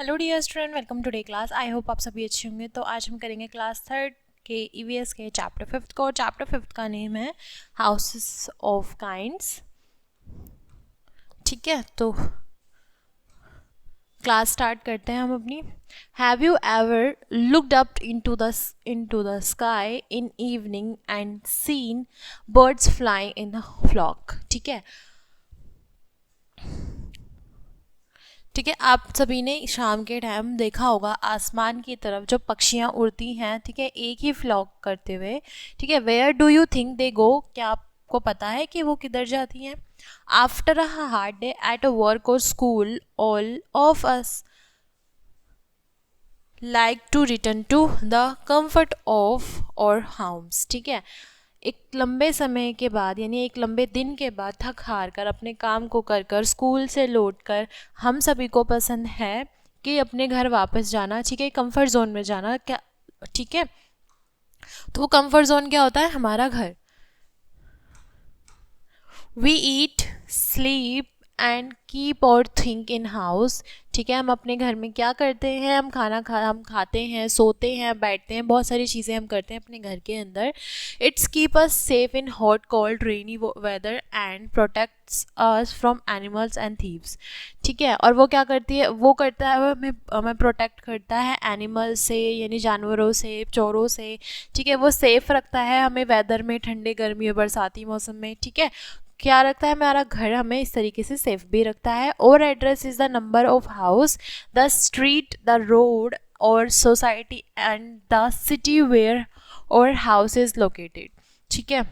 Hello dear student, welcome today class. I hope आप सभी अच्छे होंगे। तो आज हम करेंगे क्लास थर्ड के ईवीएस के चैप्टर फिफ्थ को। चैप्टर फिफ्थ का नेम है हाउसेस ऑफ काइंड्स। ठीक है, तो क्लास स्टार्ट करते हैं हम अपनी। Have you ever looked up into the sky in evening and seen birds fly in a flock. ठीक है, ठीक है, आप सभी ने शाम के टाइम देखा होगा आसमान की तरफ जो पक्षियाँ उड़ती हैं, ठीक है, एक ही फ्लॉक करते हुए। ठीक है, where do you think they go? क्या आपको पता है कि वो किधर जाती हैं? After a hard day at a work or school all of us like to return to the comfort of our homes. ठीक है, एक लंबे समय के बाद यानी एक लंबे दिन के बाद थक हार कर अपने काम को कर कर स्कूल से लौट कर हम सभी को पसंद है कि अपने घर वापस जाना। ठीक है, कंफर्ट जोन में जाना। क्या ठीक है, तो वो कंफर्ट जोन क्या होता है? हमारा घर। We eat, sleep and keep और थिंक इन हाउस। ठीक है, हम अपने घर में क्या करते हैं? हम खाते हैं, सोते हैं, बैठते हैं, बहुत सारी चीज़ें हम करते हैं अपने घर के अंदर। It's keep us safe in hot cold rainy weather and protects us from animals and thieves. ठीक है, और वो क्या करती है? वो करता है, वो हमें प्रोटेक्ट करता है एनिमल से यानी जानवरों से, चोरों से। ठीक है, वो सेफ रखता है हमें वेदर में, ठंडे गर्मी बरसाती मौसम में। ठीक है, क्या रखता है? हमारा घर हमें इस तरीके से सेफ भी रखता है। Our address is the number of house, the street, the road or society and the city where our house is located. ठीक है,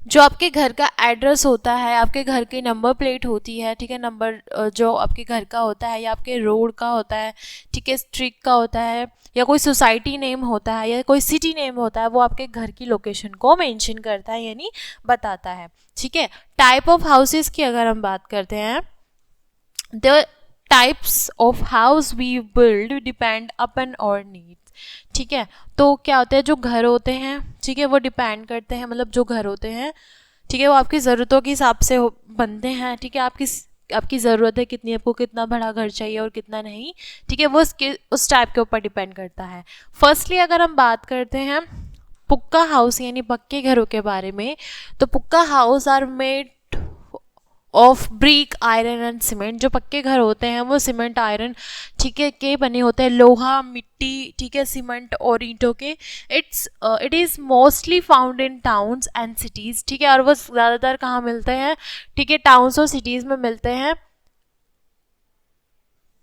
जो आपके घर का एड्रेस होता है, आपके घर की नंबर प्लेट होती है, ठीक है, नंबर जो आपके घर का होता है या आपके रोड का होता है, ठीक है, स्ट्रीट का होता है या कोई सोसाइटी नेम होता है या कोई सिटी नेम होता है, वो आपके घर की लोकेशन को मेंशन करता है यानी बताता है। ठीक है, टाइप ऑफ हाउसेस की अगर हम बात करते हैं, the types of house we build depend upon our needs. ठीक है, तो क्या होता है? जो घर होते हैं, ठीक है, वो डिपेंड करते हैं, मतलब जो घर होते हैं, ठीक है, वो आपकी ज़रूरतों के हिसाब से बनते हैं। ठीक है, आपकी ज़रूरत है कितनी, आपको कितना बड़ा घर चाहिए और कितना नहीं। ठीक है, वो उस टाइप के ऊपर डिपेंड करता है। फर्स्टली अगर हम बात करते हैं पुक्का हाउस यानी पक्के घरों के बारे में, तो pucca house are made of brick, iron and cement. जो पक्के घर होते हैं वो सीमेंट, आयरन, ठीक है, के बने होते हैं, लोहा, मिट्टी, ठीक है, सीमेंट और ईंटों के। It is mostly found in towns and cities. ठीक है, और वो ज़्यादातर कहाँ मिलते हैं? ठीक है, टाउन्स और सिटीज़ में मिलते हैं।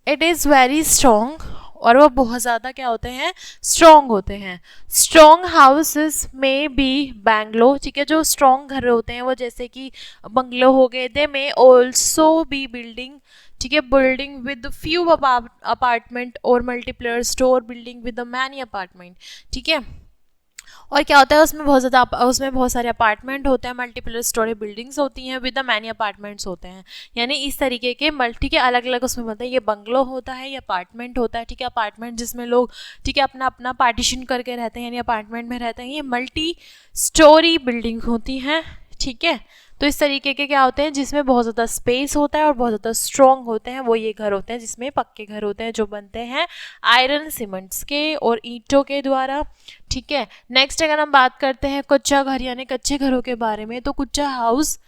इट इज़ वेरी स्ट्रॉन्ग, और वो बहुत ज़्यादा क्या होते हैं? स्ट्रॉन्ग होते हैं। स्ट्रॉन्ग हाउसेस में बी बैंगलो। ठीक है, जो स्ट्रॉन्ग घर होते हैं वो जैसे कि बंगलो हो गए। दे में ऑल्सो बी बिल्डिंग, ठीक है, बिल्डिंग विद फ्यू अपार्टमेंट और multiplayer store building with many apartment. ठीक है, और क्या होता है? उसमें बहुत सारे अपार्टमेंट होते हैं, मल्टीपल स्टोरी बिल्डिंग्स होती हैं, विद द मैनी अपार्टमेंट्स होते हैं। यानी इस तरीके के मल्टी के अलग अलग उसमें होता है। ये बंगलो होता है, ये अपार्टमेंट होता है। ठीक है, अपार्टमेंट जिसमें लोग, ठीक है, अपना अपना पार्टीशन करके रहते हैं यानी अपार्टमेंट में रहते हैं। ये मल्टी स्टोरी बिल्डिंग होती हैं। ठीक है, तो इस तरीके के क्या होते हैं? जिसमें बहुत ज़्यादा स्पेस होता है और बहुत ज़्यादा स्ट्रॉन्ग होते हैं, वो ये घर होते हैं जिसमें पक्के घर होते हैं, जो बनते हैं आयरन, सीमेंट्स के और ईंटों के द्वारा। ठीक है, नेक्स्ट अगर हम बात करते हैं कच्चा घर यानी कच्चे घरों के बारे में, तो kutcha house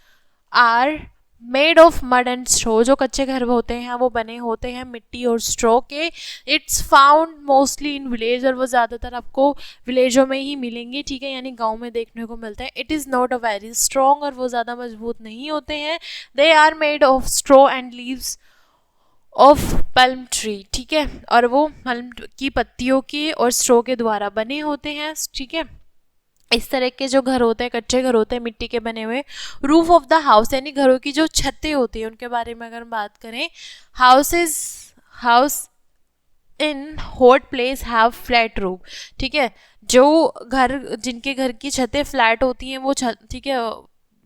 are made of mud and straw. जो कच्चे घर होते हैं वो बने होते हैं मिट्टी और स्ट्रो के। It's found mostly in village, और वो ज़्यादातर आपको विलेजों में ही मिलेंगे। ठीक है, यानी गांव में देखने को मिलता है। It is not a very strong, और वो ज़्यादा मजबूत नहीं होते हैं। They are made of straw and leaves of palm tree. ठीक है, और वो पल्म की पत्तियों के और स्ट्रो के द्वारा बने होते हैं। ठीक है, इस तरह के जो घर होते हैं, कच्चे घर होते हैं मिट्टी के बने हुए। रूफ ऑफ द हाउस यानी घरों की जो छतें होती हैं उनके बारे में अगर हम बात करें, house in hot place have flat roof. ठीक है, जिनके घर की छतें फ्लैट होती हैं वो ठीक है,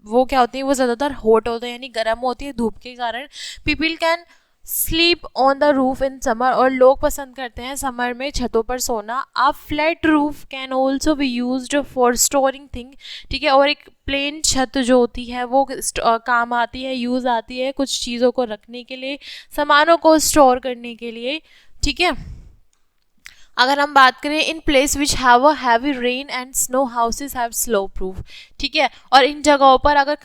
वो क्या होती हैं? वो ज़्यादातर हॉट होते हैं यानी गर्म होती है धूप के कारण। People can sleep on the roof in summer, और लोग पसंद करते हैं समर में छतों पर सोना। A flat roof can also be used for storing thing. ठीक है, और एक प्लेन छत जो होती है वो काम आती है, यूज़ आती है कुछ चीज़ों को रखने के लिए, सामानों को स्टोर करने के लिए। ठीक है। अगर हम बात करें in place which have a heavy rain and snow houses have slow proof, ठीक है, और इन जगहों पर अगर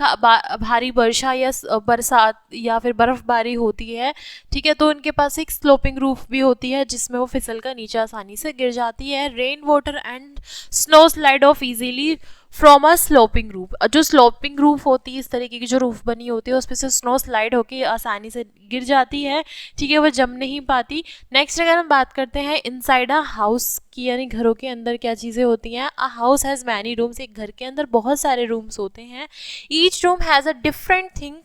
भारी वर्षा या बरसात या फिर बर्फबारी होती है, ठीक है, तो उनके पास एक स्लोपिंग रूफ भी होती है जिसमें वो फिसल कर नीचे आसानी से गिर जाती है। Rain water and snow slide of easily from a sloping roof, जो स्लोपिंग रूफ होती है, इस तरीके की जो रूफ बनी होती है, उस पर से स्नो स्लाइड होकर आसानी से गिर जाती है, ठीक है, वो जम नहीं पाती। नेक्स्ट अगर हम बात करते हैं इनसाइड अ हाउस की, यानी घरों के अंदर क्या चीज़ें होती हैं। A house has many rooms, एक घर के अंदर बहुत सारे रूम्स होते हैं। Each room has a different thing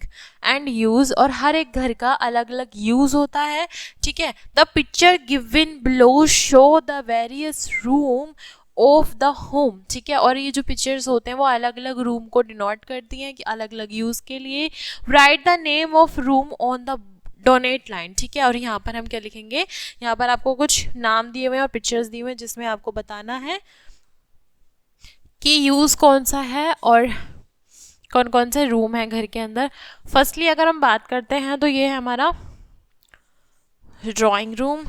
and use, और हर एक घर का अलग अलग यूज़ होता है, ठीक है। The picture given below show the various room of the home, ठीक है, और ये जो पिक्चर्स होते हैं वो अलग अलग रूम को डिनोट करती हैं कि अलग अलग यूज़ के लिए। Right the name of room on the donate line, ठीक है, और यहाँ पर हम क्या लिखेंगे, यहाँ पर आपको कुछ नाम दिए हुए हैं और पिक्चर्स दिए हुए हैं जिसमें आपको बताना है कि यूज़ कौन सा है और कौन कौन से रूम है घर के अंदर। फर्स्टली अगर हम बात करते हैं तो ये है हमारा ड्राइंग रूम,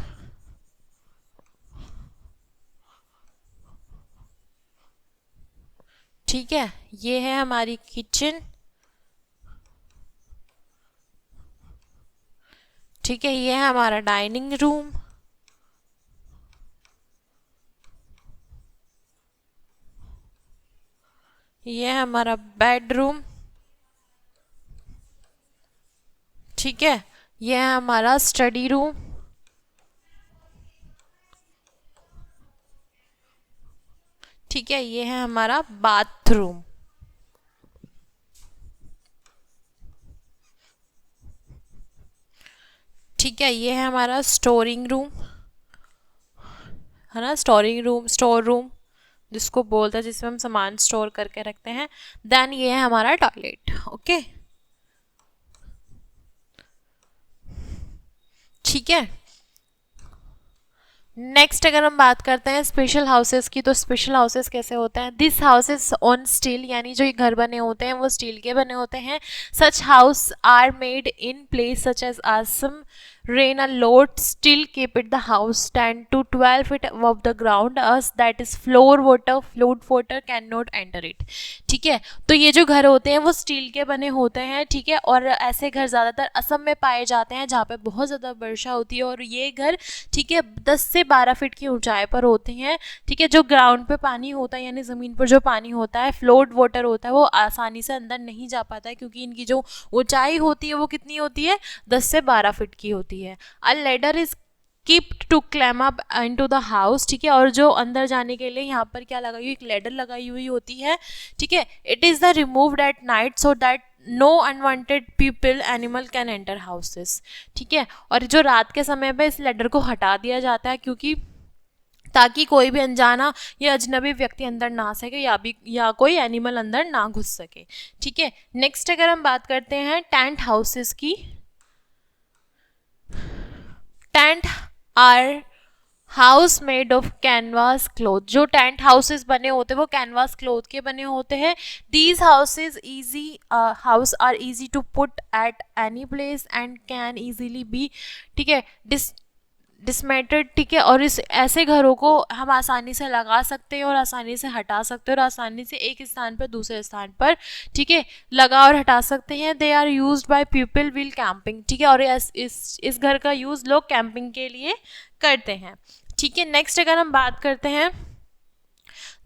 ठीक है, ये है हमारी किचन, ठीक है, ये है हमारा डाइनिंग रूम, ये है हमारा बेडरूम, ठीक है, ये है हमारा स्टडी रूम, ठीक है, ये है हमारा बाथरूम, ठीक है, ये है हमारा स्टोरिंग रूम, है ना, स्टोरिंग रूम, स्टोर रूम जिसको बोलते हैं, जिसमें हम सामान स्टोर करके रखते हैं। देन ये है हमारा टॉयलेट, ओके, ठीक है। नेक्स्ट अगर हम बात करते हैं स्पेशल हाउसेस की, तो स्पेशल हाउसेस कैसे होते हैं। दिस हाउसेस ऑन स्टील, यानी जो ये घर बने होते हैं वो स्टील के बने होते हैं। Such house are made in place such as Assam rain a lot still keep it the house 10 to 12 feet above the ground as that is flood water cannot enter it, ठीक है। तो ये जो घर होते हैं वो स्टील के बने होते हैं, ठीक है, और ऐसे घर ज़्यादातर असम में पाए जाते हैं जहाँ पे बहुत ज़्यादा वर्षा होती है, और ये घर, ठीक है, 10 से 12 फीट की ऊंचाई पर होते हैं, ठीक है। जो ग्राउंड पे पानी होता है, यानी ज़मीन पर जो पानी होता है, फ्लोड वाटर होता है, वो आसानी से अंदर नहीं जा पाता है क्योंकि इनकी जो ऊंचाई होती है वो कितनी होती है, 10 से 12 फीट की होती है। A ladder is keeped to climb up into the house, ठीक है, और जो अंदर जाने के लिए यहाँ पर क्या लगाई हुई, एक लेडर लगाई हुई होती है, ठीक है। It is the removed at night so that no unwanted people animal can enter houses, ठीक है, और जो रात के समय पे इस लेडर को हटा दिया जाता है क्योंकि ताकि कोई भी अनजाना या अजनबी व्यक्ति अंदर ना आ सके या कोई एनिमल अंदर ना घुस सके, ठीक है। नेक्स्ट अगर हम बात करते हैं टेंट हाउसेस की, tent are house made of canvas cloth, जो टेंट हाउसेस बने होते हैं वो कैनवास क्लॉथ के बने होते हैं। These houses house are easy to put at any place and can easily be, ठीक है, डिसमेटेड, ठीक है, और इस ऐसे घरों को हम आसानी से लगा सकते हैं और आसानी से हटा सकते हैं और आसानी से एक स्थान पर दूसरे स्थान पर, ठीक है, लगा और हटा सकते हैं। They are used by people will camping, ठीक है, और इस घर का यूज़ लोग कैंपिंग के लिए करते हैं, ठीक है। नेक्स्ट अगर हम बात करते हैं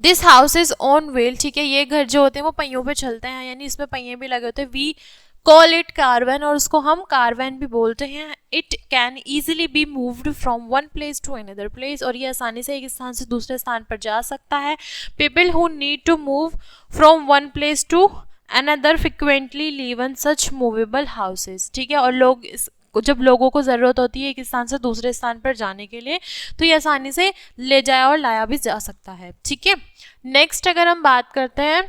this house is on wheel, ठीक है, ये घर जो होते हैं वो पहियों पे चलते हैं, यानी इसमें पहिए भी लगे होते हैं। वी कॉल इट कारवैन, और उसको हम कारवैन भी बोलते हैं। It can easily be moved from one place to another place, और ये आसानी से एक स्थान से दूसरे स्थान पर जा सकता है। People who need to move from one place to another frequently live in such movable houses, ठीक है, और लोग जब लोगों को ज़रूरत होती है एक स्थान से दूसरे स्थान पर जाने के लिए तो ये आसानी से ले जाया और लाया भी जा सकता है, ठीक है। नेक्स्ट अगर हम बात करते हैं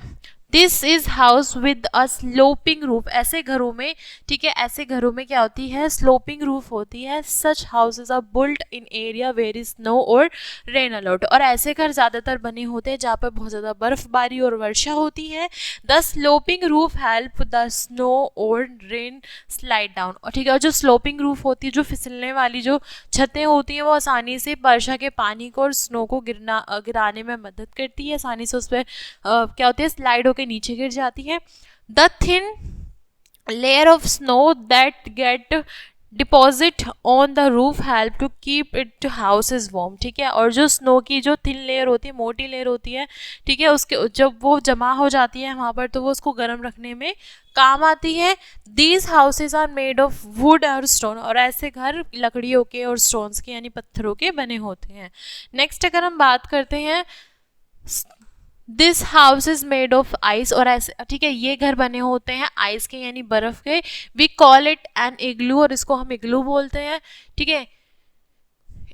this is house with a sloping roof. ऐसे घरों में, ठीक है, ऐसे घरों में क्या होती है, स्लोपिंग रूफ होती है। Such houses are built in area where is snow or rain a lot. और ऐसे घर ज़्यादातर बने होते हैं जहाँ पर बहुत ज़्यादा बर्फबारी और वर्षा होती है। The sloping roof help the snow or rain slide down. और ठीक है, जो स्लोपिंग रूफ होती है, जो फिसलने वाली जो छतें होती हैं, वो आसानी से वर्षा के पानी को और स्नो को गिराने में मदद करती है। आसानी से उस पर क्या होती है, स्लाइड होकर नीचे गिर जाती है। The thin layer of snow that get deposit on the roof help to keep it house is warm. ठीक है, और जो स्नो की जो थिन लेयर होती है, मोटी लेयर होती है, ठीक है, उसके जब वो जमा हो जाती है वहाँ पर, तो वो उसको गर्म रखने में काम आती है। These houses are made of wood और स्टोन। और ऐसे घर लकड़ियों के और स्टोन्स के यानी पत्थरों के बने होते हैं। नेक्स्ट अगर हम बात करते हैं, this house is made of ice. और ऐसे, ठीक है, ये घर बने होते हैं आइस के यानी बर्फ के। We call it an igloo, और इसको हम इग्लू बोलते हैं। ठीक है,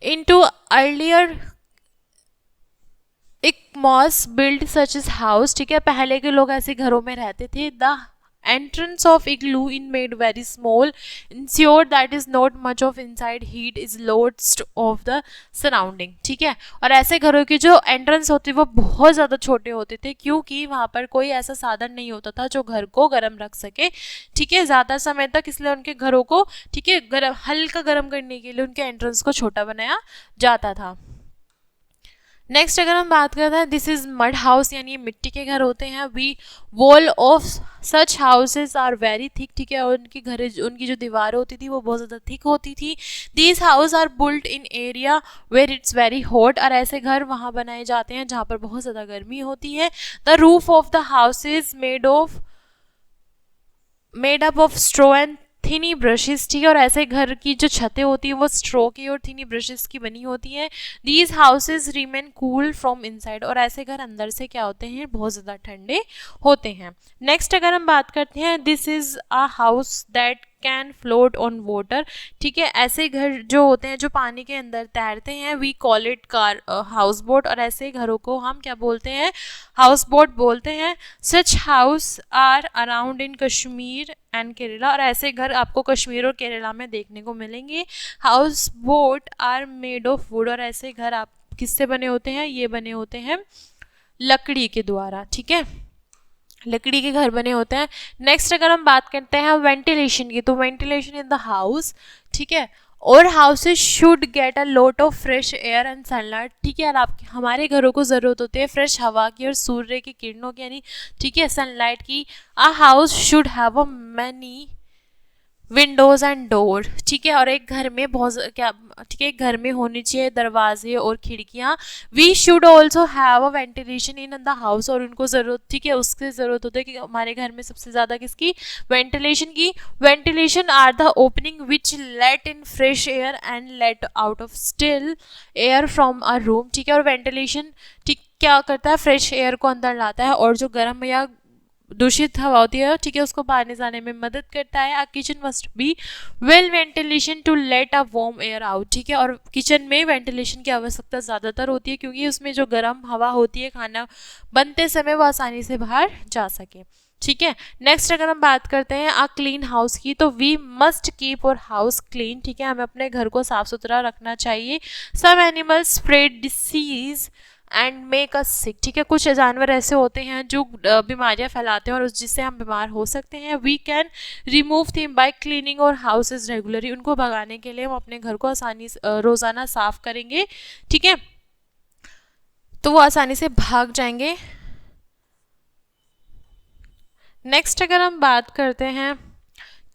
in to earlier Eskimos build such is house. ठीक है, पहले के लोग ऐसे घरों में रहते थे। The entrance of igloo in made very small, ensure that is not much of inside heat is lost of the surrounding। ठीक है, और ऐसे घरों की जो एंट्रेंस होती है वो बहुत ज़्यादा छोटे होते थे, क्योंकि वहाँ पर कोई ऐसा साधन नहीं होता था जो घर को गर्म रख सके, ठीक है, ज़्यादा समय तक। इसलिए उनके घरों को, ठीक है, गर्म हल्का गर्म करने के लिए उनके एंट्रेंस को छोटा बनाया जाता था। नेक्स्ट अगर हम बात करते हैं, दिस इज मड हाउस, यानी मिट्टी के घर होते हैं। We wall of such houses are very thick. ठीक है, और उनकी घर, उनकी जो दीवारें होती थी वो बहुत ज़्यादा थिक होती थी। These house are built in area where it's very hot. और ऐसे घर वहाँ बनाए जाते हैं जहाँ पर बहुत ज़्यादा गर्मी होती है। The roof of the house is made up of straw and thinny brushes. ठीक है, और ऐसे घर की जो छतें होती हैं वो स्ट्रो की और थिनी ब्रशेस की बनी होती है। These houses remain cool from inside. और ऐसे घर अंदर से क्या होते हैं, बहुत ज़्यादा ठंडे होते हैं। नेक्स्ट अगर हम बात करते हैं, this is a house that can float on water. ठीक है, ऐसे घर जो होते हैं जो पानी के अंदर तैरते हैं, we call it car houseboat. और ऐसे घरों को हम क्या बोलते हैं, हाउस बोट बोलते हैं। Such house are around in Kashmir and Kerala. और ऐसे घर आपको कश्मीर और केरला में देखने को मिलेंगे। Houseboat are made of wood. और ऐसे घर आप किससे बने होते हैं, ये बने होते हैं लकड़ी के द्वारा। ठीक है, लकड़ी के घर बने होते हैं। नेक्स्ट अगर हम बात करते हैं वेंटिलेशन की, तो वेंटिलेशन इन द हाउस, ठीक है, और houses should get a lot of fresh air and sunlight. ठीक है, और आप हमारे घरों को ज़रूरत होती है फ्रेश हवा की और सूर्य की किरणों की, यानी ठीक है, सनलाइट की। A house should have a many Windows and door. ठीक है, और एक घर में बहुत क्या, ठीक है, एक घर में होनी चाहिए दरवाजे और खिड़कियाँ। We should also have a ventilation in the house. और उनको ज़रूरत, ठीक है, उसकी ज़रूरत होती है कि हमारे घर में सबसे ज़्यादा किसकी, वेंटिलेशन की। Ventilation are the opening which let in fresh air and let out of still air from a room. ठीक है, और वेंटिलेशन, ठीक, क्या करता है, फ्रेश एयर को अंदर लाता है, और जो गर्म या दूषित हवा होती है, ठीक है, उसको बाहर निकालने में मदद करता है। A kitchen must be well ventilation to let a warm air out. ठीक है, और किचन में वेंटिलेशन की आवश्यकता ज़्यादातर होती है, क्योंकि उसमें जो गर्म हवा होती है खाना बनते समय वो आसानी से बाहर जा सके। ठीक है, नेक्स्ट अगर हम बात करते हैं आ क्लीन हाउस की, तो वी मस्ट कीप और हाउस क्लीन। ठीक है, हमें अपने घर को साफ सुथरा रखना चाहिए। Some animals spread disease and make us sick. ठीक है, कुछ जानवर ऐसे होते हैं जो बीमारियां फैलाते हैं और जिससे हम बीमार हो सकते हैं। वी कैन रिमूव थिम बाय क्लीनिंग और हाउसेज रेगुलरली। उनको भगाने के लिए हम अपने घर को आसानी से रोज़ाना साफ करेंगे, ठीक है, तो वो आसानी से भाग जाएंगे। नेक्स्ट अगर हम बात करते हैं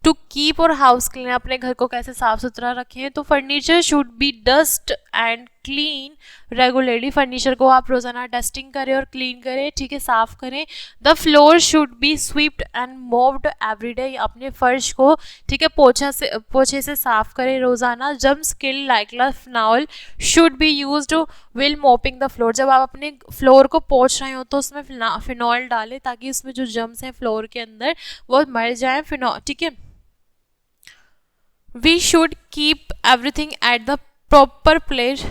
टू कीप और हाउस क्लीन, अपने घर को कैसे साफ सुथरा रखें, तो furniture should be dust and clean regularly. Furniture को आप रोज़ाना डस्टिंग करें और क्लीन करें, ठीक है, साफ करें। The floor should be swept and mopped everyday. अपने फर्श को, ठीक है, पोछे से साफ करें रोज़ाना। जम skill like phenol should be used will mopping the floor. जब आप अपने फ्लोर को पोछ रहे हो तो उसमें फिनॉल डालें, ताकि उसमें जो जम्स हैं फ्लोर के अंदर वो मर जाए। फिनॉल, ठीक है, we should keep everything at the proper place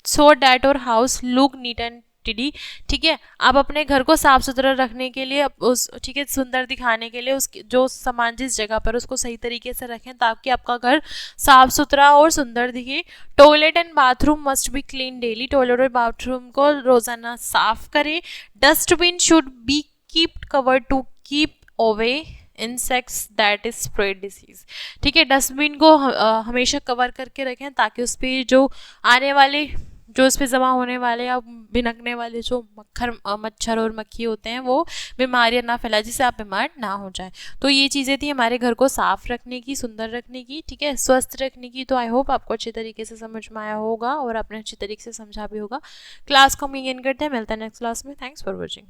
so that our house look neat and neatly, ठीक है। आप अपने घर को साफ सुथरा रखने के लिए उस, ठीक है, सुंदर दिखाने के लिए उसकी जो सामान जिस जगह पर उसको सही तरीके से रखें ताकि आपका घर साफ सुथरा और सुंदर दिखे। Toilet and bathroom must be clean daily, toilet और बाथरूम को रोजाना साफ करें। Dustbin should be keep covered to keep away insects that is spread disease, ठीक है। डस्टबिन को हमेशा कवर करके रखें ताकि उस पर जो आने वाले, जो उस पर जमा होने वाले या भिनकने वाले जो मच्छर और मक्खी होते हैं वो बीमारियां ना फैलाए, जिससे आप बीमार ना हो जाए। तो ये चीज़ें थी हमारे घर को साफ रखने की, सुंदर रखने की, ठीक है, स्वस्थ रखने की। तो आई होप आपको अच्छे तरीके से समझ में आया होगा और आपने अच्छे तरीके से समझा भी होगा। क्लास को हम यहीं करते हैं, मिलते हैं नेक्स्ट क्लास में। Thanks for watching.